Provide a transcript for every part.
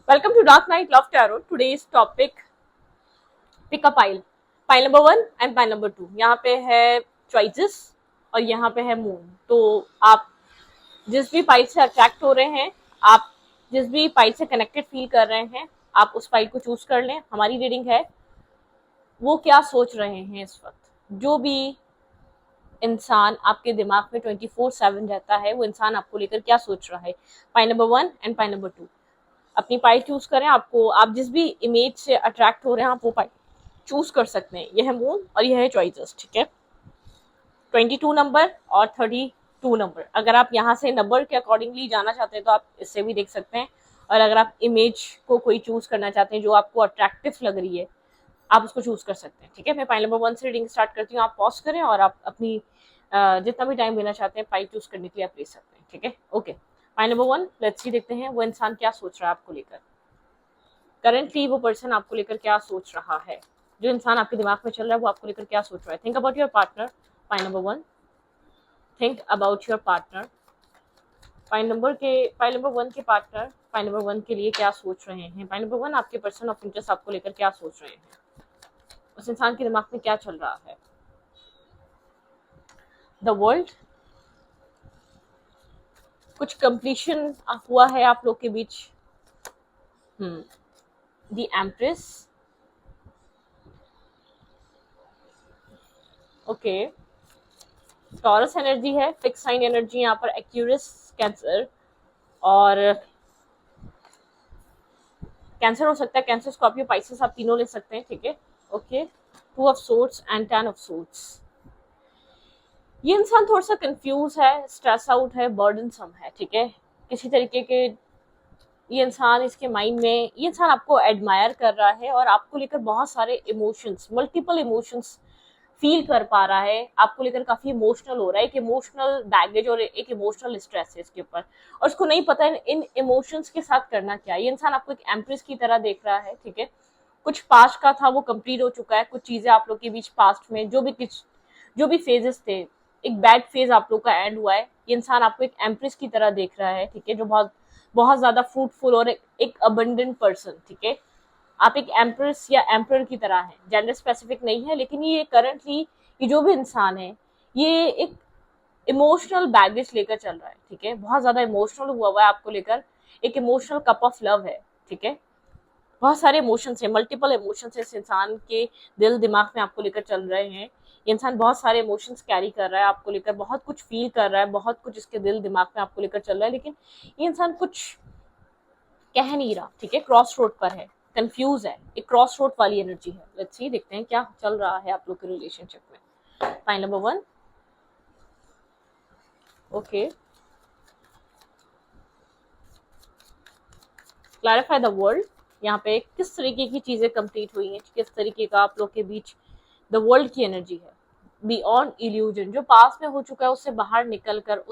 Welcome to Dark Knight Love Tarot. Today's topic pick a pile. Pile number 1 and pile number 2. यहाँ पे है choices और यहाँ पे है moon. तो आप जिस भी पाइल से अट्रैक्ट हो रहे हैं, आप जिस भी पाइल से कनेक्टेड फील कर रहे हैं, आप उस पाइल को चूज कर लें. हमारी रीडिंग है वो क्या सोच रहे हैं इस वक्त. जो भी इंसान आपके दिमाग में 24/7 रहता है, वो इंसान आपको लेकर क्या सोच रहा है. Pile number 1 and pile number 2. अपनी पाइल चूज करें. आपको आप जिस भी इमेज से अट्रैक्ट हो रहे हैं, आप वो पाइल चूज कर सकते हैं. यह है मून और यह है चॉइसेस. ठीक है, 22 नंबर और 32 नंबर. अगर आप यहाँ से नंबर के अकॉर्डिंगली जाना चाहते हैं तो आप इससे भी देख सकते हैं. और अगर आप इमेज को कोई चूज करना चाहते हैं जो आपको अट्रैक्टिव लग रही है, आप उसको चूज कर सकते हैं. ठीक है, मैं पाइल नंबर 1 से रीडिंग स्टार्ट करती हूँ. आप पॉज करें और आप अपनी जितना भी टाइम लेना चाहते हैं पाइल चूज करने के लिए आप ले सकते हैं. ठीक है, okay. Pile number 1, let's see, देखते हैं वो इंसान क्या सोच रहा है आपको लेकर. करंटली वो पर्सन आपको लेकर क्या सोच रहा है. जो इंसान आपके दिमाग में चल रहा है वो आपको लेकर क्या सोच रहा है. Think about your partner. Pile number 1, think about your partner. Pile number 1 के पार्टनर पाइल नंबर 1 के लिए क्या सोच रहे हैं. पाइल नंबर 1, आपके पर्सन ऑफ इंटरेस्ट आपको लेकर क्या सोच रहे हैं. उस इंसान के दिमाग में क्या चल रहा है. The world. कुछ कंप्लीशन हुआ है आप लोग के बीच. The empress. Okay. Taurus energy है, फिक्स साइन एनर्जी यहाँ पर. एक्यूरियस, कैंसर और कैंसर हो सकता है. कैंसर, स्कॉर्पियो, पाइसेस, आप तीनों ले सकते हैं. ठीक है, okay. 2 of swords and 10 of swords. ये इंसान थोड़ा सा कंफ्यूज है, स्ट्रेस आउट है, बर्डनसम है. ठीक है, किसी तरीके के ये इंसान, इसके माइंड में ये इंसान आपको एडमायर कर रहा है और आपको लेकर बहुत सारे इमोशंस, मल्टीपल इमोशंस फील कर पा रहा है. आपको लेकर काफी इमोशनल हो रहा है. एक इमोशनल बैगेज और एक इमोशनल स्ट्रेस है इसके ऊपर, और उसको नहीं पता है इन इमोशंस के साथ करना क्या. ये इंसान आपको एक एम्प्रेस की तरह देख रहा है. ठीक है, कुछ पास्ट का था वो कंप्लीट हो चुका है. कुछ चीजें आप लोग के बीच पास्ट में जो भी फेजेस थे, एक बैड फेज आप लोग का एंड हुआ है. ये इंसान आपको एक एम्प्रेस की तरह देख रहा है. ठीक है, जो बहुत बहुत ज्यादा फ्रूटफुल और एक अबंडेंट पर्सन. ठीक है, आप एक एम्प्रेस या एम्प्रर की तरह हैं. जेंडर स्पेसिफिक नहीं है, लेकिन ये करंटली ये जो भी इंसान है, ये एक इमोशनल बैगेज लेकर चल रहा है. ठीक है, बहुत ज्यादा इमोशनल हुआ है आपको लेकर. एक इमोशनल कप ऑफ लव है. ठीक है, बहुत सारे इमोशंस है, मल्टीपल इमोशंस है इस इंसान के दिल दिमाग में आपको लेकर चल रहे हैं. ये इंसान बहुत सारे इमोशंस कैरी कर रहा है आपको लेकर, बहुत कुछ फील कर रहा है, बहुत कुछ इसके दिल दिमाग में आपको लेकर चल रहा है, लेकिन ये इंसान कुछ कह नहीं रहा. ठीक है, क्रॉस रोड पर है, कंफ्यूज है. एक क्रॉस रोड वाली एनर्जी है. लेट्स सी, देखते हैं क्या चल रहा है आप लोग के रिलेशनशिप में. Pile number 1, okay. Clarify the world. यहाँ पे किस तरीके की चीजें कंप्लीट हुई हैं, किस तरीके का आप लोग के बीच द वर्ल्ड की एनर्जी है. Beyond illusion. जो पास में हो चुका है उससे बाहर निकल कर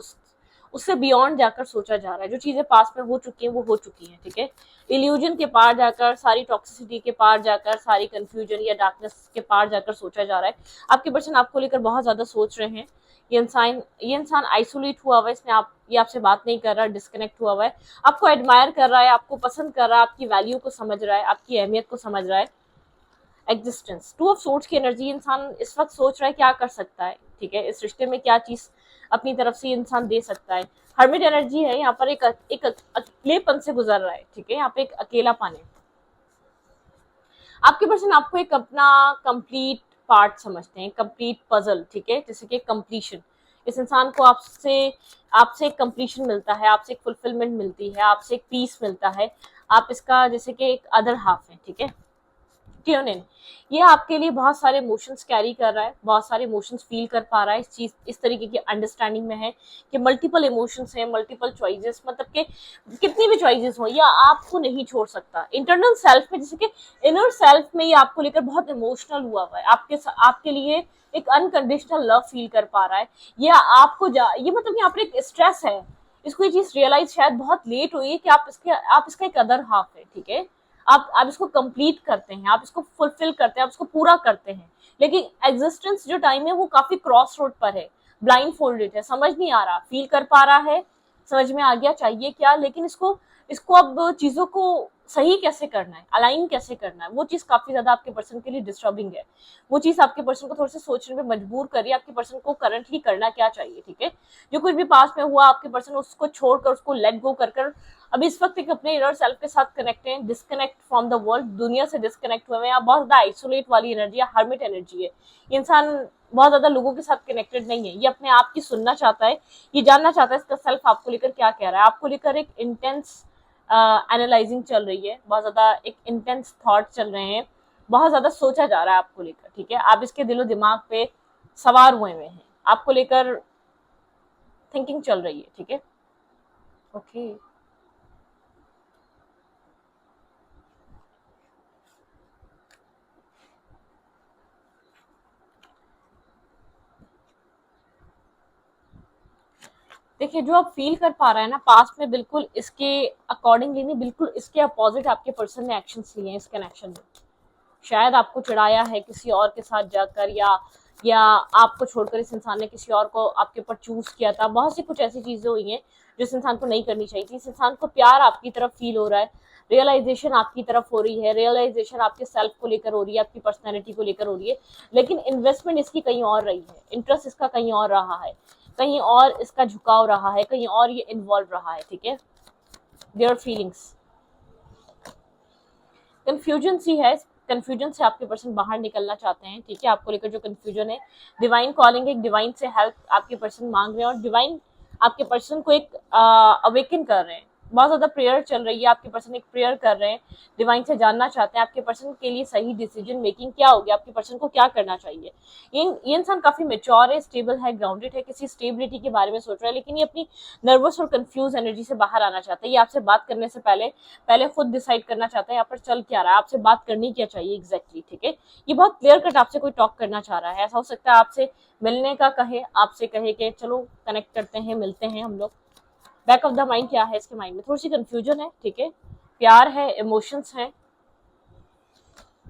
उससे बियॉन्ड जाकर सोचा जा रहा है. जो चीजें पास में हो चुकी हैं वो हो चुकी हैं. ठीक है, इल्यूजन के पार जाकर, सारी टॉक्सिसिटी के पार जाकर, सारी कंफ्यूजन या डार्कनेस के पार जाकर सोचा जा रहा है. आपके पर्सन आपको लेकर बहुत ज्यादा सोच रहे हैं. ये इंसान आइसोलेट हुआ हुआ है. इसने ये आपसे बात नहीं कर रहा, डिस्कनेक्ट हुआ हुआ है. आपको एडमायर कर रहा है, आपको पसंद कर रहा है, आपकी वैल्यू को समझ रहा है, आपकी अहमियत को समझ रहा है. एग्जिस्टेंस, 2 ऑफ सोर्ड्स की एनर्जी. इंसान इस वक्त सोच रहा है क्या कर सकता है. ठीक है, इस रिश्ते में क्या चीज अपनी तरफ से इंसान दे सकता है. हर्मिट एनर्जी है. यहाँ पर एक अकेलेपन से गुजर रहा है. ठीक है, यहाँ पे एक अकेलापन है. आपके पर्सन आपको एक अपना कंप्लीट पार्ट समझते हैं, कंप्लीट पजल. ठीक है, जैसे कि कंप्लीशन. इस इंसान को आपसे आपसे एक कंप्लीशन मिलता है, आपसे एक फुलफिलमेंट मिलती है, आपसे एक पीस मिलता है. आप इसका जैसे कि एक अदर हाफ है. ठीक है, ट्यून इन. ये आपके लिए बहुत सारे इमोशंस कैरी कर रहा है, बहुत सारे इमोशंस फील कर पा रहा है. इस तरीके की अंडरस्टैंडिंग में है कि मल्टीपल इमोशंस हैं, मल्टीपल चॉइसेस, मतलब कि कितनी भी चॉइसेस हो, या आपको नहीं छोड़ सकता. इंटरनल सेल्फ में, जैसे कि इनर सेल्फ में ये आपको लेकर बहुत इमोशनल हुआ है. आपके लिए एक अनकंडीशनल लव फील कर पा रहा है. या ये मतलब यहाँ पर एक स्ट्रेस है. इसको ये चीज रियलाइज शायद बहुत लेट हुई है कि आप इसका एक अदर हाफ है. ठीक है, आप इसको कंप्लीट करते हैं, आप इसको फुलफिल करते हैं, आप इसको पूरा करते हैं. लेकिन एग्जिस्टेंस जो टाइम है वो काफी क्रॉस रोड पर है, ब्लाइंड फोल्डेड है, समझ नहीं आ रहा. फील कर पा रहा है, समझ में आ गया चाहिए क्या, लेकिन इसको इसको अब चीजों को सही कैसे करना है, अलाइन कैसे करना है, वो चीज काफी ज्यादा आपके पर्सन के लिए डिस्टर्बिंग है। वो चीज आपके पर्सन को थोड़ा सा सोचने पे मजबूर कर रही है आपके पर्सन को करंटली करना क्या चाहिए। ठीक है, जो कुछ भी पास में हुआ आपके पर्सन उसको छोड़कर, उसको लेट गो कर अभी इस वक्त एक अपने इनर सेल्फ के साथ कनेक्ट है, डिस्कनेक्ट फ्रॉम द वर्ल्ड, दुनिया से डिस्कनेक्ट हुए हैं। बहुत ज्यादा आइसोलेट वाली एनर्जी है, हार्मिट एनर्जी है। ये इंसान बहुत ज्यादा लोगों के साथ कनेक्टेड नहीं है, ये अपने आप की सुनना चाहता है, ये जानना चाहता है इसका सेल्फ आपको लेकर क्या कह रहा है। आपको लेकर एक इंटेंस एनालाइजिंग चल रही है, बहुत ज्यादा एक इंटेंस थॉट चल रहे हैं, बहुत ज्यादा सोचा जा रहा है आपको लेकर। ठीक है, आप इसके दिलो दिमाग पे सवार हुए हैं, आपको लेकर थिंकिंग चल रही है। ठीक है, ओके। देखिए, जो आप फील कर पा रहे हैं ना पास्ट में, बिल्कुल इसके अकॉर्डिंगली नहीं, बिल्कुल इसके अपोजिट आपके पर्सन ने एक्शंस लिए हैं इस कनेक्शन में। शायद आपको चिढ़ाया है किसी और के साथ जाकर, या आपको छोड़कर इस इंसान ने किसी और को आपके ऊपर चूज किया था। बहुत सी कुछ ऐसी चीजें हुई हैं जो इस इंसान को नहीं करनी चाहिए थी। इस इंसान को प्यार आपकी तरफ फील हो रहा है, रियलाइजेशन आपकी तरफ हो रही है, रियलाइजेशन आपके सेल्फ को लेकर हो रही है, आपकी पर्सनैलिटी को लेकर हो रही है, लेकिन इन्वेस्टमेंट इसकी कहीं और रही है, इंटरेस्ट इसका कहीं और रहा है, कहीं और इसका झुकाव रहा है, कहीं और ये इन्वॉल्व रहा है। ठीक है, देयर फीलिंग्स कंफ्यूजन सी है, कंफ्यूजन से आपके पर्सन बाहर निकलना चाहते हैं। ठीक है, आपको लेकर जो कंफ्यूजन है, डिवाइन कॉलिंग, एक डिवाइन से हेल्प आपके पर्सन मांग रहे हैं, और डिवाइन आपके पर्सन को एक अवेकन कर रहे हैं। बहुत ज्यादा प्रेयर चल रही है, आपके पर्सन एक प्रेयर कर रहे हैं, डिवाइन से जानना चाहते हैं आपके पर्सन के लिए सही डिसीजन मेकिंग क्या होगी, आपके पर्सन को क्या करना चाहिए। ये इंसान काफी मेच्योर है, स्टेबल है, ग्राउंडेड है, किसी स्टेबिलिटी के बारे में सोच रहा है, लेकिन ये अपनी नर्वस और कंफ्यूज एनर्जी से बाहर आना चाहता है। ये आपसे बात करने से पहले खुद डिसाइड करना चाहता है यहाँ पर चल क्या रहा है, आपसे बात करनी क्या चाहिए एग्जैक्टली। ठीक है, ये बहुत क्लियर कट आपसे कोई टॉक करना चाह रहा है। ऐसा हो सकता है आपसे मिलने का कहे, आपसे कहे कि चलो कनेक्ट करते हैं, मिलते हैं हम लोग। बैक ऑफ द माइंड क्या है इसके माइंड में, थोड़ी सी कंफ्यूजन है। ठीक है, प्यार है, इमोशंस है,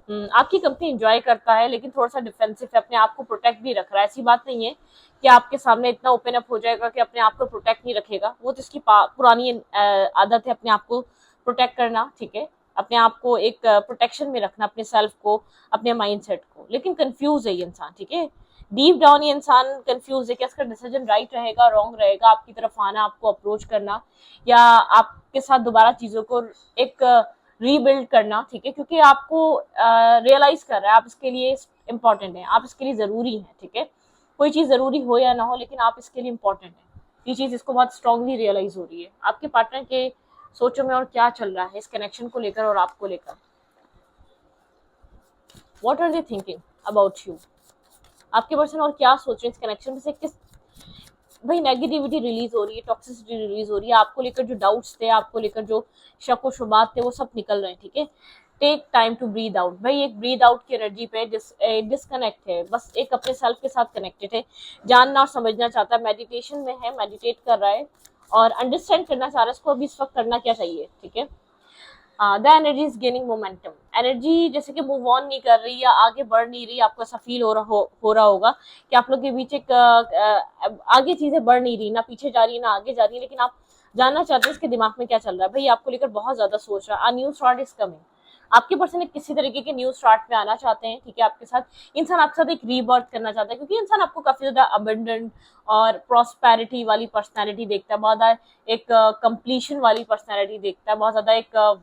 आपकी कंपनी एंजॉय करता है, लेकिन थोड़ा सा डिफेंसिव है, अपने आप को प्रोटेक्ट भी रख रहा है। ऐसी बात नहीं है कि आपके सामने इतना ओपन अप हो जाएगा कि अपने आप को प्रोटेक्ट नहीं रखेगा, वो तो इसकी पुरानी आदत है अपने आप को प्रोटेक्ट करना। ठीक है, अपने आप को एक प्रोटेक्शन में रखना, अपने सेल्फ को, अपने माइंडसेट को, लेकिन कंफ्यूज है ये इंसान। ठीक है, डीप डाउन ये इंसान कंफ्यूज है कि इसका डिसीजन राइट रहेगा, रॉन्ग रहेगा, आपकी तरफ आना, आपको अप्रोच करना, या आपके साथ दोबारा चीजों को एक रीबिल्ड करना। ठीक है, क्योंकि आपको रियलाइज कर रहा है आप इसके लिए इंपॉर्टेंट है, आप इसके लिए जरूरी है। ठीक है, कोई चीज जरूरी हो या ना हो, लेकिन आप इसके लिए इंपॉर्टेंट है, ये चीज इसको बहुत स्ट्रांगली रियलाइज हो रही है। आपके पार्टनर के सोचों में और क्या चल रहा है इस कनेक्शन को लेकर और आपको लेकर, what are they thinking about you, आपके पर्सन और क्या सोच रहे हैं इस कनेक्शन में से, किस भाई नेगेटिविटी रिलीज हो रही है, टॉक्सिसिटी रिलीज हो रही है, आपको लेकर जो डाउट्स थे, आपको लेकर जो शक व शुबात थे, वो सब निकल रहे हैं। ठीक है, take time to breathe out, भाई एक ब्रीद आउट की एनर्जी पे डिस्कनेक्ट है, बस एक अपने सेल्फ के साथ कनेक्टेड है, जानना और समझना चाहता है, मेडिटेशन में है, मेडिटेट कर रहा है और अंडरस्टैंड करना चाह रहा है इसको अभी इस वक्त करना क्या चाहिए। ठीक है, the energy is gaining momentum, energy जैसे कि मूव ऑन नहीं कर रही या आगे बढ़ नहीं रही, आपको ऐसा फील हो रहा होगा कि आप लोग के बीच एक आगे चीजें बढ़ नहीं रही, ना पीछे जा रही है ना आगे जा रही है, लेकिन आप जानना चाहते हैं इसके दिमाग में क्या चल रहा है। भाई आपको लेकर बहुत ज्यादा सोच रहा है, न्यू स्टार्ट इज कमिंग, आपके पर्सन किसी तरीके के न्यू स्टार्ट में आना चाहते हैं। ठीक है, आपके साथ इंसान आपके साथ एक रीबर्थ करना चाहता है, क्योंकि इंसान आपको काफी ज्यादा अबंडेंट और प्रॉस्पेरिटी वाली पर्सनैलिटी देखता है, बहुत ज्यादा एक कंप्लीशन वाली पर्सनैलिटी देखता है, बहुत ज्यादा एक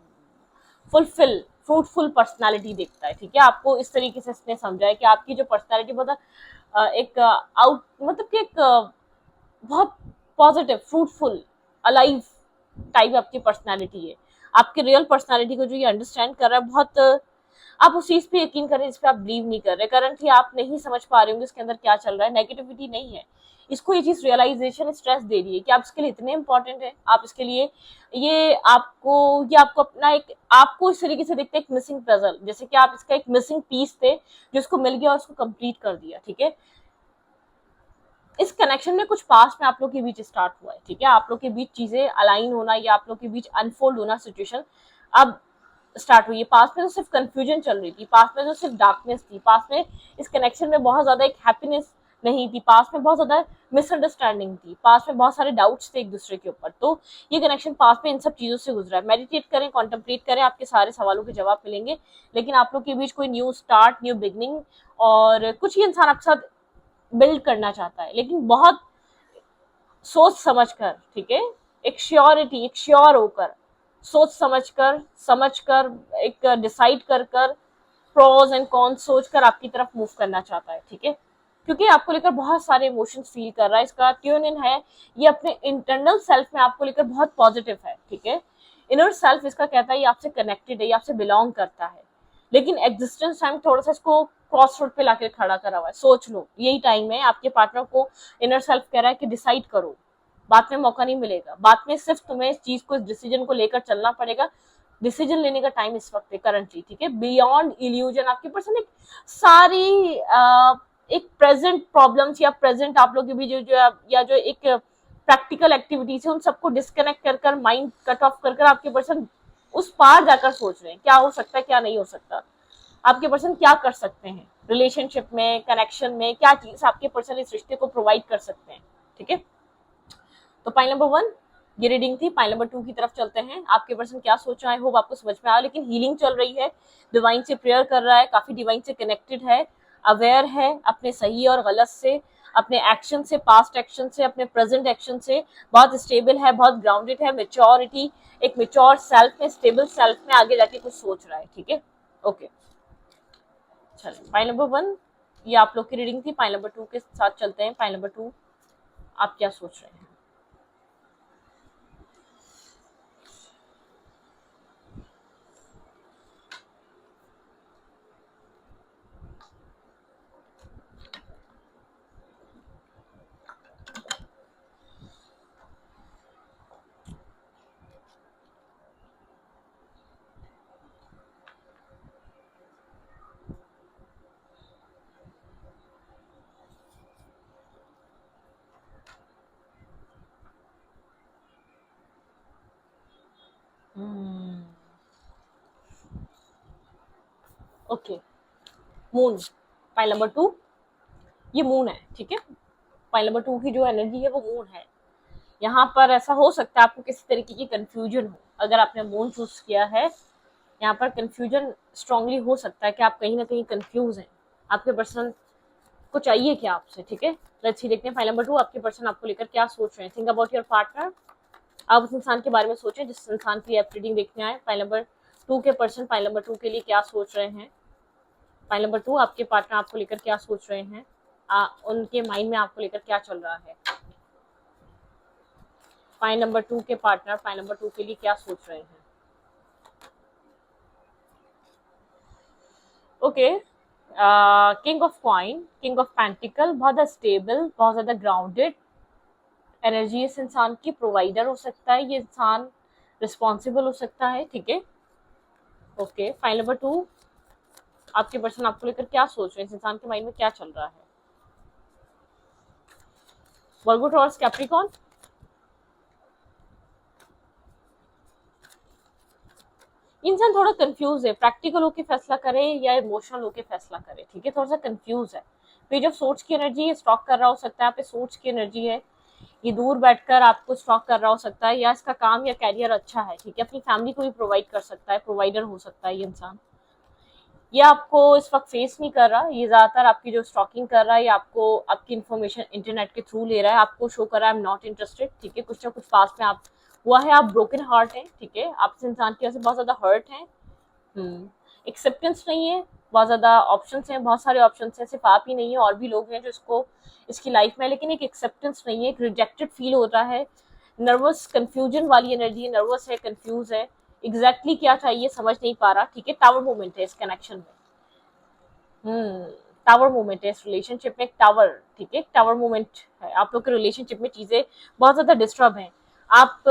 फुलफिल फ्रूटफुल पर्सनालिटी देखता है। ठीक है, आपको इस तरीके से इसने समझा है कि आपकी जो पर्सनालिटी बहुत एक आउट मतलब कि एक बहुत पॉजिटिव, फ्रूटफुल, अलाइव टाइप आपकी पर्सनालिटी है। आपके रियल पर्सनालिटी को जो ये अंडरस्टैंड कर रहा है, बहुत आप उस चीज पे यकीन करें जिस पे आप बिलीव नहीं कर रहे, करंटली आप नहीं समझ पा रहे होंगे इसके अंदर क्या चल रहा है, नेगेटिविटी नहीं है, इसको ये चीज रियलाइजेशन स्ट्रेस दे रही है कि आप इसके लिए इतने इंपॉर्टेंट है, आप इसके लिए ये आपको अपना एक, आपको इस तरीके से देखते हैं एक मिसिंग पजल, जैसे कि आप इसका एक मिसिंग पीस थे जो इसको मिल गया और उसको कंप्लीट कर दिया। ठीक है, इस कनेक्शन में कुछ पास्ट में आप लोग के बीच स्टार्ट हुआ है। ठीक है, आप लोग के बीच चीजें अलाइन होना या आप लोग के बीच अनफोल्ड होना सिचुएशन अब स्टार्ट हुई है। पास्ट में तो सिर्फ कंफ्यूजन चल रही थी, पास्ट में तो सिर्फ डार्कनेस थी, पास्ट में इस कनेक्शन में बहुत ज्यादा एक हैप्पीनेस नहीं थी, पास्ट में बहुत ज्यादा मिसअंडरस्टैंडिंग थी, पास्ट में बहुत सारे डाउट्स थे एक दूसरे के ऊपर, तो ये कनेक्शन पास्ट में इन सब चीजों से गुजरा है। मेडिटेट करें, कॉन्टेम्पलेट करें, आपके सारे सवालों के जवाब मिलेंगे। लेकिन आप लोग के बीच कोई न्यू स्टार्ट, न्यू बिगनिंग और कुछ ही इंसान आपके साथ बिल्ड करना चाहता है, लेकिन बहुत सोच समझ कर, ठीक है, एक श्योरिटी, एक श्योर होकर, सोच समझ कर एक डिसाइड कर कर प्रोज एंड कॉन्स सोच कर आपकी तरफ मूव करना चाहता है, ठीक है, क्योंकि आपको लेकर बहुत सारे इमोशंस फील कर रहा है। इसका ट्यून इन है, ये अपने इंटरनल सेल्फ में आपको लेकर बहुत पॉजिटिव है, ठीक है। इनर सेल्फ इसका कहता है ये आपसे कनेक्टेड है, ये आपसे बिलोंग करता है, लेकिन एग्जिस्टेंस टाइम थोड़ा सा इसको क्रॉस रोड पे लाके खड़ा करा हुआ है। सोच लो, यही टाइम है, आपके पार्टनर को इनर सेल्फ कह रहा है कि डिसाइड करो, बाद में मौका नहीं मिलेगा, बाद में सिर्फ तुम्हें इस चीज को, इस डिसीजन को लेकर चलना पड़ेगा। डिसीजन लेने का टाइम इस वक्त है, करंटली, ठीक है। बियॉन्ड इल्यूजन, आपकी पर्सन एक सारी एक प्रेजेंट प्रॉब्लम्स या प्रेजेंट आप लोग के भी जो या जो एक प्रैक्टिकल एक्टिविटीज है, उन सबको डिस्कनेक्ट कर कर, माइंड कट ऑफ कर कर आपके पर्सन उस पार जाकर सोच रहे हैं क्या हो सकता है, क्या नहीं हो सकता, आपके पर्सन क्या कर सकते हैं रिलेशनशिप में, कनेक्शन में, क्या चीज आपके पर्सन इस रिश्ते को प्रोवाइड कर सकते हैं, ठीक है। तो पॉइंट नंबर 1 ये रीडिंग थी। पॉइंट नंबर 2 की तरफ चलते हैं। आपके पर्सन क्या सोच रहा है, होप आपको समझ में आया। लेकिन हीलिंग चल रही है, डिवाइन से प्रेयर कर रहा है, काफी डिवाइन से कनेक्टेड है, अवेयर है अपने सही और गलत से, अपने एक्शन से, पास्ट एक्शन से, अपने प्रेजेंट एक्शन से, बहुत स्टेबल है, बहुत ग्राउंडेड है, मेच्योरिटी, एक मेच्योर सेल्फ में, स्टेबल सेल्फ में आगे जाके कुछ सोच रहा है, ठीक है, ओके। चलिए पॉइंट नंबर 1 ये आप लोग की रीडिंग थी। पॉइंट नंबर 2 के साथ चलते हैं। पॉइंट नंबर 2 आप क्या सोच रहे हैं। ओके, मून, पाइल नंबर 2 ये मून है, ठीक है। पाइल नंबर 2 की जो एनर्जी है वो मून है। यहाँ पर ऐसा हो सकता है आपको किसी तरीके की कंफ्यूजन हो, अगर आपने मून चूज किया है, यहाँ पर कंफ्यूजन स्ट्रांगली हो सकता है कि आप कहीं ना कहीं कंफ्यूज हैं, आपके पर्सन को चाहिए क्या आपसे, ठीक है। लेट्स सी, देखते हैं फाइल नंबर 2 आपके पर्सन आपको लेकर क्या सोच रहे हैं। थिंक अबाउट योर पार्टनर, आप उस इंसान के बारे में सोचें जिस इंसान की आप रीडिंग देखने आए। फाइल नंबर 2 के पर्सन फाइल नंबर 2 के लिए क्या सोच रहे हैं। फाइल नंबर 2 आपके पार्टनर आपको लेकर क्या सोच रहे हैं, उनके माइंड में आपको लेकर क्या चल रहा है। फाइल नंबर 2 के पार्टनर फाइल नंबर 2 के लिए क्या सोच रहे हैं। Okay, king of coin, king of pentacle, बहुत ज़्यादा स्टेबल, बहुत ज़्यादा ग्राउंडेड एनर्जी इस इंसान की, प्रोवाइडर हो सकता है ये इंसान, रिस्पॉन्सिबल हो सकता है, ठीक है। ओके, फाइल नंबर 2 आपके पर्सन आपको लेकर क्या सोच रहे हैं, इस इंसान के माइंड में क्या चल रहा है। वर्गो, टॉरस, कैप्रिकॉर्न, इंसान थोड़ा कंफ्यूज है, प्रैक्टिकल होके फैसला करे या इमोशनल होके फैसला करे, ठीक है, थोड़ा सा कंफ्यूज है। पेज ऑफ सोच की एनर्जी स्टॉक कर रहा हो सकता है, आप पे सोच की एनर्जी है, ये दूर बैठकर आपको स्टॉक कर रहा हो सकता है, या इसका काम या कैरियर अच्छा है, ठीक है, अपनी फैमिली को भी प्रोवाइड कर सकता है, प्रोवाइडर हो सकता है ये इंसान। ये आपको इस वक्त फेस नहीं कर रहा, ये ज्यादातर आपकी जो स्टॉकिंग कर रहा है, ये आपको आपकी इन्फॉर्मेशन इंटरनेट के थ्रू ले रहा है, आपको शो कर रहा है आई एम नॉट इंटरेस्टेड, ठीक है, कुछ ना कुछ पास में आप हुआ है, आप ब्रोकन हार्ट है, ठीक है, आप इस इंसान की वजह से बहुत ज्यादा हर्ट है, एक्सेप्टेंस नहीं है, बहुत ज़्यादा ऑप्शंस हैं, बहुत सारे ऑप्शंस हैं, सिर्फ आप ही नहीं है, और भी लोग हैं जो इसको इसकी लाइफ में, लेकिन एक एक्सेप्टेंस नहीं है, एक रिजेक्टेड फील हो रहा है, नर्वस कंफ्यूजन वाली एनर्जी है, नर्वस है, कंफ्यूज है, एग्जैक्टली क्या चाहिए समझ नहीं पा रहा, ठीक है। टावर मूवमेंट है इस कनेक्शन में, टावर मूवमेंट है इस रिलेशनशिप में, एक टावर, ठीक है, टावर मूवमेंट है। आप लोग के रिलेशनशिप में चीज़ें बहुत ज़्यादा डिस्टर्ब हैं, आप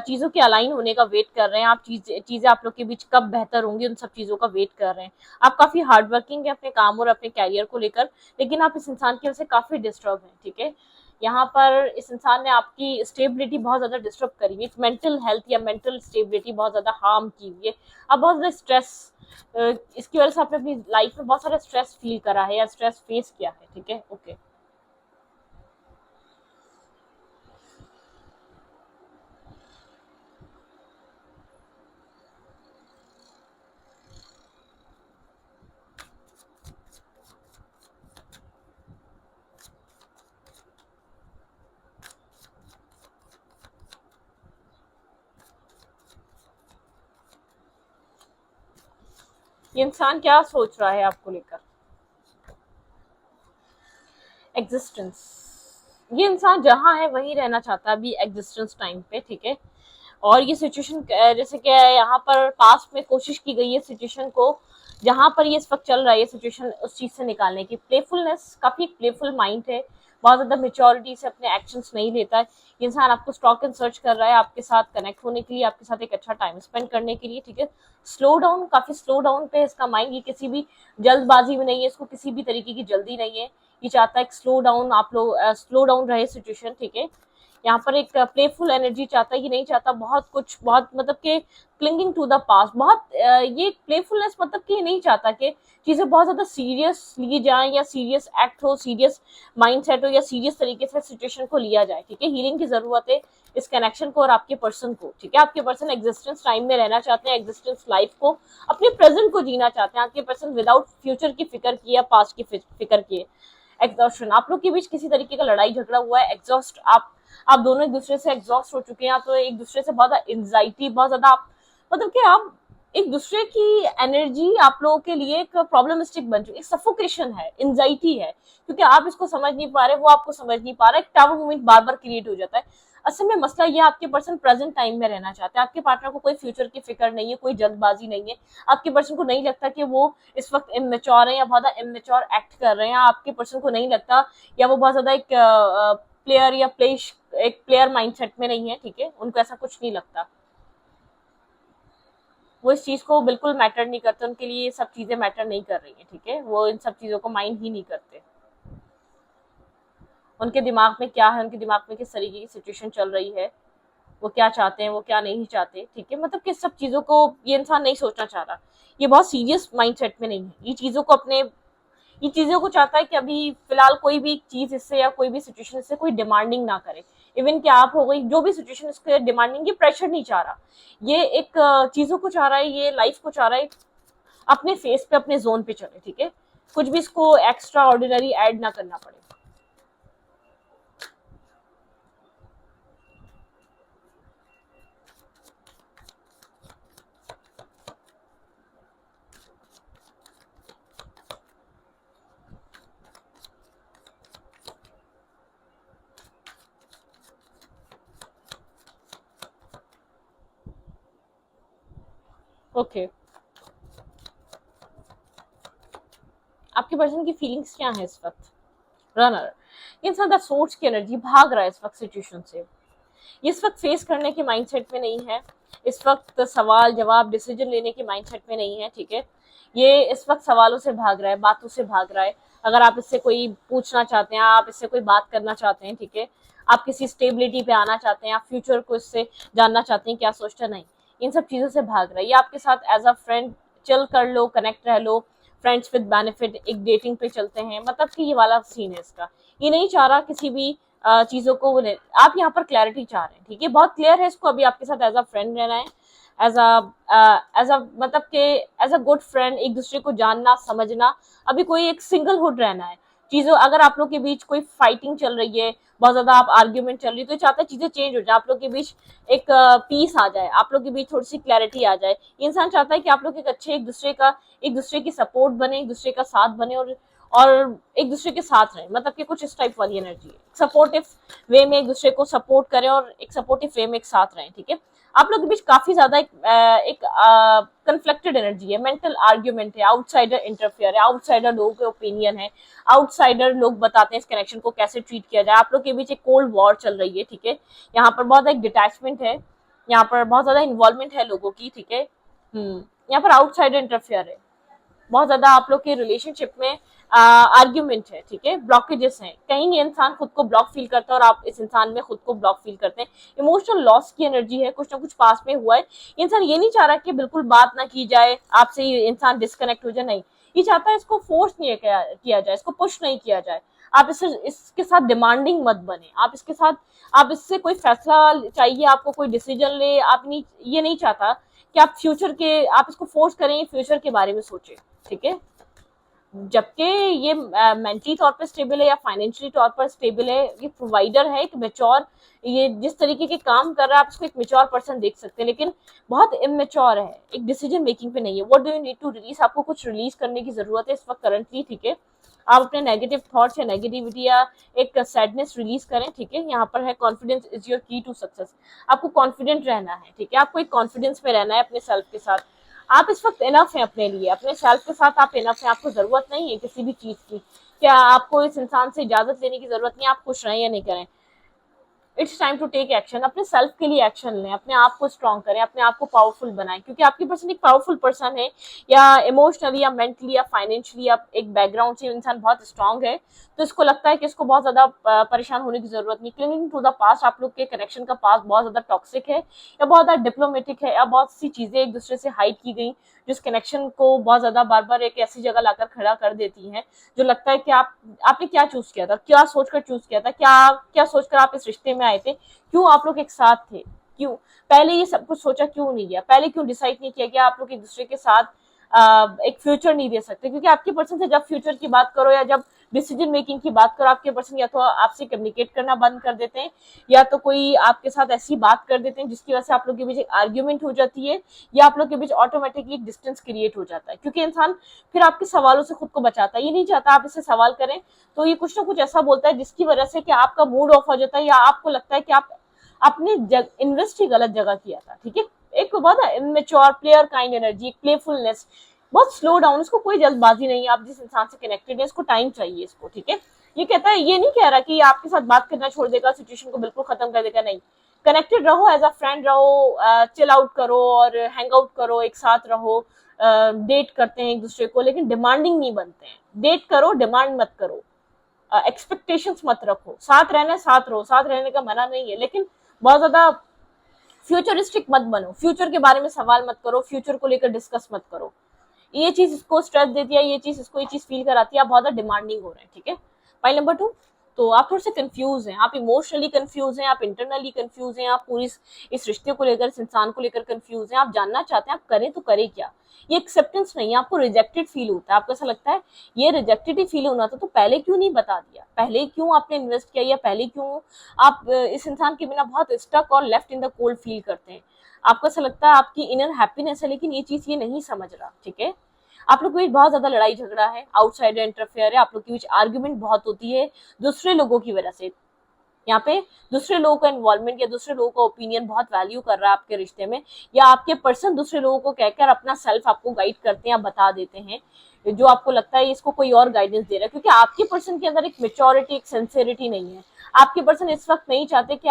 चीज़ों के अलाइन होने का वेट कर रहे हैं, आप चीज़ें आप लोग के बीच कब बेहतर होंगी उन सब चीज़ों का वेट कर रहे हैं। आप काफ़ी हार्ड वर्किंग है अपने काम और अपने कैरियर को लेकर, लेकिन आप इस इंसान की वजह से काफ़ी डिस्टर्ब हैं, ठीक है। यहाँ पर इस इंसान ने आपकी स्टेबिलिटी बहुत ज़्यादा डिस्टर्ब करी हुई, मेंटल हेल्थ या मेंटल स्टेबिलिटी बहुत ज़्यादा हार्म की हुई है। अब बहुत ज़्यादा स्ट्रेस, इसकी वजह से आपने अपनी लाइफ में बहुत सारा स्ट्रेस फील करा है या स्ट्रेस फेस किया है, ठीक है, ओके। ये इंसान क्या सोच रहा है आपको लेकर? एग्जिस्टेंस, ये इंसान जहाँ है वहीं रहना चाहता है अभी एग्जिस्टेंस टाइम पे, ठीक है। और ये सिचुएशन जैसे कि यहाँ पर पास्ट में कोशिश की गई है सिचुएशन को, जहाँ पर ये इस वक्त चल रहा है ये सिचुएशन, उस चीज से निकालने की। प्लेफुलनेस, काफी प्लेफुल माइंड है, बहुत ज्यादा मेच्योरिटी से अपने एक्शंस नहीं लेता है। ये इंसान आपको स्टॉक एंड सर्च कर रहा है आपके साथ कनेक्ट होने के लिए, आपके साथ एक अच्छा टाइम स्पेंड करने के लिए, ठीक है। स्लो डाउन, काफी स्लो डाउन पे है इसका माइंड, ये किसी भी जल्दबाजी में नहीं है, इसको किसी भी तरीके की जल्दी नहीं है। ये चाहता है स्लो डाउन, आप लोग स्लो डाउन रहे सिचुएशन, ठीक है। यहाँ पर एक प्लेफुल एनर्जी चाहता है, ये नहीं चाहता बहुत कुछ, बहुत मतलब कि क्लिंगिंग टू द पास्ट, बहुत ये प्लेफुलनेस मतलब कि ये नहीं चाहता कि चीजें बहुत ज्यादा सीरियस ली जाए या सीरियस एक्ट हो, सीरियस माइंडसेट हो या सीरियस तरीके से सिचुएशन को लिया जाए, ठीक है। हीलिंग की जरूरत है इस कनेक्शन को और आपके पर्सन को, ठीक है। आपके पर्सन एग्जिस्टेंस टाइम में रहना चाहते हैं, एग्जिस्टेंस लाइफ को, अपने प्रेजेंट को जीना चाहते हैं। आपके पर्सन विदाउट फ्यूचर की फिक्र किए या पास्ट की फिक्र किए। एग्जॉस्शन, आप लोग के बीच किसी तरीके का लड़ाई झगड़ा हुआ है, एग्जॉस्ट, आप दोनों एक दूसरे से एग्जॉस्ट हो चुके हैं, आप तो एक दूसरे से बहुत ज्यादा एंजाइटी, बहुत ज्यादा आप मतलब कि आप एक दूसरे की एनर्जी आप लोगों के लिए एक प्रॉब्लमिस्टिक बन चुकी है, सफोकेशन है, एंजाइटी है, क्योंकि आप इसको समझ नहीं पा रहे, वो आपको समझ नहीं पा रहा, एक टावर मूवमेंट बार बार क्रिएट हो जाता है। असल में मसला ये, आपके पर्सन प्रेजेंट टाइम में रहना चाहते हैं, आपके पार्टनर को कोई फ्यूचर की फिक्र नहीं है, कोई जल्दबाजी नहीं है, आपके पर्सन को नहीं लगता कि वो इस वक्त इमेच्योर है या बहुत ज्यादा इमेच्योर एक्ट कर रहे हैं, आपके पर्सन को नहीं लगता या वो बहुत ज्यादा एक प्लेयर या एक प्लेयर माइंडसेट में नहीं है, ठीक है। उनको ऐसा कुछ नहीं लगता, वो इस चीज को बिल्कुल मैटर नहीं करते, उनके लिए ये सब चीजें मैटर नहीं कर रही है, ठीक है। वो इन सब चीजों को माइंड ही नहीं करते। उनके दिमाग में क्या है, उनके दिमाग में किस तरीके की सिचुएशन चल रही है, वो क्या चाहते हैं, वो क्या नहीं चाहते, ठीक है। मतलब किस सब चीजों को ये इंसान नहीं सोचना चाह रहा, ये बहुत सीरियस माइंडसेट में नहीं है, ये चीजों को अपने, ये चीजों को चाहता है कि अभी फिलहाल कोई भी चीज इससे या कोई भी सिचुएशन इससे कोई डिमांडिंग ना करे, इवन कि आप हो गई जो भी सिचुएशन इसके डिमांडिंग, ये प्रेशर नहीं चाह रहा, ये एक चीजों को चाह रहा है, ये लाइफ को चाह रहा है अपने फेस पे, अपने जोन पे चले, ठीक है। कुछ भी इसको एक्स्ट्रा ऑर्डिनरी ऐड ना करना पड़े। ओके, आपके पर्सन की फीलिंग्स क्या है इस वक्त? रनर, इंसान का सोच की एनर्जी भाग रहा है इस वक्त सिचुएशन से, इस वक्त फेस करने के माइंडसेट में नहीं है, इस वक्त सवाल जवाब डिसीजन लेने के माइंडसेट में नहीं है, ठीक है। ये इस वक्त सवालों से भाग रहा है, बातों से भाग रहा है। अगर आप इससे कोई पूछना चाहते हैं, आप इससे कोई बात करना चाहते हैं, ठीक है, आप किसी स्टेबिलिटी पे आना चाहते हैं, आप फ्यूचर को इससे जानना चाहते हैं क्या सोचता, नहीं, इन सब चीजों से भाग रहा है। ये आपके साथ एज अ फ्रेंड चिल कर लो, कनेक्ट रह लो, फ्रेंड्स विद बेनिफिट, एक डेटिंग पे चलते हैं, मतलब कि ये वाला सीन है इसका। ये नहीं चाह रहा किसी भी चीजों को, आप यहाँ पर क्लैरिटी चाह रहे हैं, ठीक है, बहुत क्लियर है इसको अभी आपके साथ एज अ फ्रेंड रहना है, एज अ मतलब के एज अ गुड फ्रेंड, एक दूसरे को जानना समझना, अभी कोई एक सिंगलहुड रहना है। चीजों, अगर आप लोग के बीच कोई फाइटिंग चल रही है, बहुत ज्यादा आप आर्ग्यूमेंट चल रही है, तो चाहता है चीजें चेंज हो जाए, आप लोग के बीच एक पीस आ जाए, आप लोग के बीच थोड़ी सी क्लैरिटी आ जाए। इंसान चाहता है कि आप लोग एक अच्छे एक दूसरे की सपोर्ट बने, एक दूसरे का साथ बने और एक दूसरे के साथ रहे, मतलब कि कुछ इस टाइप वाली एनर्जी है, सपोर्टिव वे में एक दूसरे को सपोर्ट करें और एक सपोर्टिव वे में एक साथ रहें, ठीक है। आप लोग के बीच काफी ज्यादा एक कंफ्लिक्टेड एनर्जी है, मेंटल आर्ग्यूमेंट है, आउटसाइडर इंटरफेयर है, आउटसाइडर लोगों के ओपिनियन है, आउटसाइडर लोग बताते हैं इस कनेक्शन को कैसे ट्रीट किया जाए। आप लोग के बीच एक कोल्ड वॉर चल रही है, ठीक है। यहाँ पर बहुत एक डिटैचमेंट है, यहाँ पर बहुत ज्यादा इन्वॉल्वमेंट है लोगों की, ठीक है। यहाँ पर आउटसाइडर इंटरफेयर है, बहुत ज्यादा आप लोग के रिलेशनशिप में आर्ग्यूमेंट है, ठीक है, ब्लॉकेजेस हैं, कहीं ये इंसान खुद को ब्लॉक फील करता है और आप इस इंसान में खुद को ब्लॉक फील करते हैं। इमोशनल लॉस की एनर्जी है, कुछ ना कुछ पास में हुआ है। इंसान ये नहीं चाह रहा कि बिल्कुल बात ना की जाए आपसे, ये इंसान डिस्कनेक्ट हो जाए, नहीं, ये चाहता है इसको फोर्स नहीं किया जाए, इसको पुश नहीं किया जाए। आप इसके साथ डिमांडिंग मत बने, आप इसके साथ, आप इससे कोई फैसला चाहिए, आपको कोई डिसीजन ले, आप नहीं, ये नहीं चाहता कि आप फ्यूचर के, आप इसको फोर्स करें फ्यूचर के बारे में सोचे, ठीक है। जबकि ये मेंटली तौर पर स्टेबल है या फाइनेंशियली तौर पर स्टेबल है, ये प्रोवाइडर है एक मेच्योर, ये जिस तरीके के काम कर रहा है आप उसको एक मेच्योर पर्सन देख सकते हैं, लेकिन बहुत इमेच्योर है, एक डिसीजन मेकिंग पे नहीं है। What do you need to release, आपको कुछ रिलीज करने की जरूरत है इस वक्त करंटली, ठीक है। आप अपने नेगेटिव थॉट्स या नेगेटिविटी या एक सैडनेस रिलीज करें, ठीक है। यहाँ पर है कॉन्फिडेंस इज योर की टू सक्सेस, आपको कॉन्फिडेंट रहना है, ठीक है। आपको एक कॉन्फिडेंस में रहना है अपने सेल्फ के साथ। आप इस वक्त इनफ है अपने लिए, अपने सेल्फ के साथ आप इनफ है, आपको जरूरत नहीं है किसी भी चीज की। क्या आपको इस इंसान से इजाजत लेने की जरूरत नहीं है आप खुश रहें या नहीं करें। It's time to take action, अपने सेल्फ के लिए एक्शन लें, अपने आप को स्ट्रॉन्ग करें, अपने आप को पावरफुल बनाएं, क्योंकि आपकी पर्सन एक पावरफुल पर्सन है, या इमोशनली या मेंटली या फाइनेंशियली या एक बैकग्राउंड से इंसान बहुत स्ट्रॉन्ग है, तो इसको लगता है कि इसको बहुत ज्यादा परेशान होने की जरूरत नहीं। क्लिंगिंग टू द पास्ट, आप लोग के कनेक्शन का पास्ट बहुत ज्यादा टॉक्सिक है या बहुत ज्यादा डिप्लोमेटिक है, या बहुत सी चीजें एक दूसरे से हाइड की गई जिस कनेक्शन को बहुत ज्यादा बार बार एक ऐसी जगह लाकर खड़ा कर देती हैं जो लगता है कि आपने क्या चूज किया था, क्या सोचकर चूज किया था, क्या क्या सोचकर आप इस रिश्ते में आए थे, क्यों आप लोग एक साथ थे, क्यों पहले ये सब कुछ सोचा क्यों नहीं गया, पहले क्यों डिसाइड नहीं किया कि आप लोग एक दूसरे के साथ एक फ्यूचर नहीं दे सकते। क्योंकि आपके पर्सन से जब फ्यूचर की बात करो या जब डिसीजन मेकिंग की बात करो, आपके पर्सन या तो आपसे कम्युनिकेट करना बंद कर देते हैं, या तो कोई आपके साथ ऐसी बात कर देते हैं जिसकी वजह से आप लोग के बीच एक आर्ग्यूमेंट हो जाती है, या आप लोग के बीच ऑटोमेटिकली एक डिस्टेंस क्रिएट हो जाता है। क्योंकि इंसान फिर आपके सवालों से खुद को बचाता है, ये नहीं चाहता आप इससे सवाल करें, तो ये कुछ ना कुछ ऐसा बोलता है जिसकी वजह से कि आपका मूड ऑफ हो जाता है, या आपको लगता है कि आप आपने इन्वेस्ट ही गलत जगह किया था, ठीक है। एक बहुत इमेच्योर प्लेयर काइंड एनर्जी, एक प्लेफुलनेस, बहुत स्लो डाउन, उसको कोई जल्दबाजी नहीं है, आप जिस इंसान से कनेक्टेड है इसको टाइम चाहिए इसको, ठीक है। ये कहता है, ये नहीं कह रहा कि आपके साथ बात करना छोड़ देगा, सिचुएशन को बिल्कुल खत्म कर देगा, नहीं। कनेक्टेड रहो, एज अ फ्रेंड रहो, चिल आउट करो और हैंग आउट करो, एक साथ रहो, डेट करते हैं एक दूसरे को, लेकिन डिमांडिंग नहीं बनते हैं। डेट करो, डिमांड मत करो, एक्सपेक्टेशंस मत रखो, साथ रहना है साथ रहो, साथ रहने का मना नहीं है, लेकिन बहुत ज्यादा फ्यूचरिस्टिक मत बनो, फ्यूचर के बारे में सवाल मत करो, फ्यूचर को लेकर डिस्कस मत करो। ये चीज इसको स्ट्रेस देती है, ये चीज इसको ये चीज फील कराती है, आप बहुत ज्यादा डिमांडिंग हो रहे हैं, ठीक है। पॉइंट नंबर 2, तो आप थोड़े से कंफ्यूज हैं, आप इमोशनली कंफ्यूज हैं, आप इंटरनली कंफ्यूज हैं, आप पूरी इस रिश्ते को लेकर, इस इंसान को लेकर कंफ्यूज हैं, आप जानना चाहते हैं आप करें तो करें क्या। ये एक्सेप्टेंस नहीं है, आपको रिजेक्टेड फील होता है, आपको ऐसा लगता है ये रिजेक्टेड ही फील होना था, तो पहले क्यों नहीं बता दिया, पहले क्यों आपने इन्वेस्ट किया, या पहले क्यों आप इस इंसान के बिना बहुत स्टक और left in the cold feel करते हैं। आपको ऐसा लगता है आपकी इनर हैप्पीनेस है, लेकिन ये चीज ये नहीं समझ रहा, ठीक है। आप लोग के बीच बहुत ज्यादा लड़ाई झगड़ा है, आउटसाइडर इंटरफेयर है, आप लोग के बीच आर्ग्यूमेंट बहुत होती है दूसरे लोगों की वजह से। यहाँ पे दूसरे लोगों का इन्वॉल्वमेंट या दूसरे लोगों का ओपिनियन बहुत वैल्यू कर रहा है आपके रिश्ते में, या आपके पर्सन दूसरे लोगों को कहकर अपना सेल्फ आपको गाइड करते हैं या बता देते हैं, जो आपको लगता है इसको कोई और गाइडेंस दे रहा है, क्योंकि आपके पर्सन के अंदर एक मेच्योरिटी, एक सिंसियरिटी नहीं है। आपके पर्सन इस वक्त नहीं चाहते कि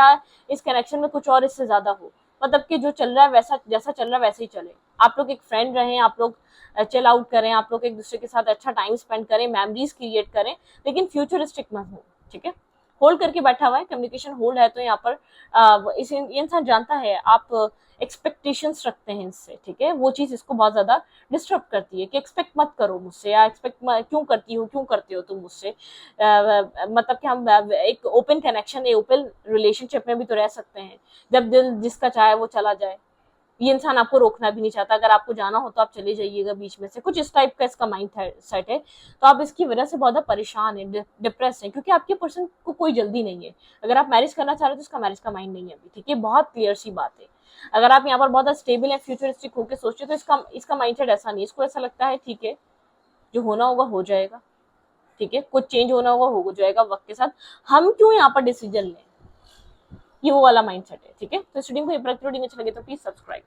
इस कनेक्शन में कुछ और इससे ज्यादा हो, मतलब कि जो चल रहा है वैसा, जैसा चल रहा है वैसे ही चले, आप लोग एक फ्रेंड रहें, आप लोग चिल आउट करें, आप लोग एक दूसरे के साथ अच्छा टाइम स्पेंड करें, मेमोरीज क्रिएट करें, लेकिन फ्यूचरिस्टिक मत हो, ठीक है। होल्ड करके बैठा हुआ है, कम्युनिकेशन होल्ड है, तो यहाँ पर इस इंसान जानता है आप एक्सपेक्टेशंस रखते हैं इससे, ठीक है। वो चीज इसको बहुत ज्यादा डिस्टर्ब करती है कि एक्सपेक्ट मत करो मुझसे, या एक्सपेक्ट क्यों करती हो, क्यों करते हो तुम मुझसे, मतलब कि हम एक ओपन कनेक्शन है, ओपन रिलेशनशिप में भी तो रह सकते हैं, जब दिल जिसका चाहे वो चला जाए। ये इंसान आपको रोकना भी नहीं चाहता, अगर आपको जाना हो तो आप चले जाइएगा बीच में से, कुछ इस टाइप का इसका माइंड सेट है। तो आप इसकी वजह से बहुत परेशान है, डिप्रेस है, क्योंकि आपके पर्सन को कोई जल्दी नहीं है। अगर आप मैरिज करना चाह रहे हो तो इसका मैरिज का माइंड नहीं है अभी, ठीक है, बहुत क्लियर सी बात है। अगर आप यहाँ पर बहुत स्टेबल है, फ्यूचरिस्टिक होकर सोचते तो इसका माइंड सेट ऐसा नहीं, इसको ऐसा लगता है ठीक है जो होना होगा हो जाएगा, ठीक है, कुछ चेंज होना होगा हो जाएगा वक्त के साथ, हम क्यों यहाँ पर डिसीजन लें, ये वो वाला माइंड सेट है, ठीक है। तो स्टूडियो को अच्छा लगे तो प्लीज सब्सक्राइब।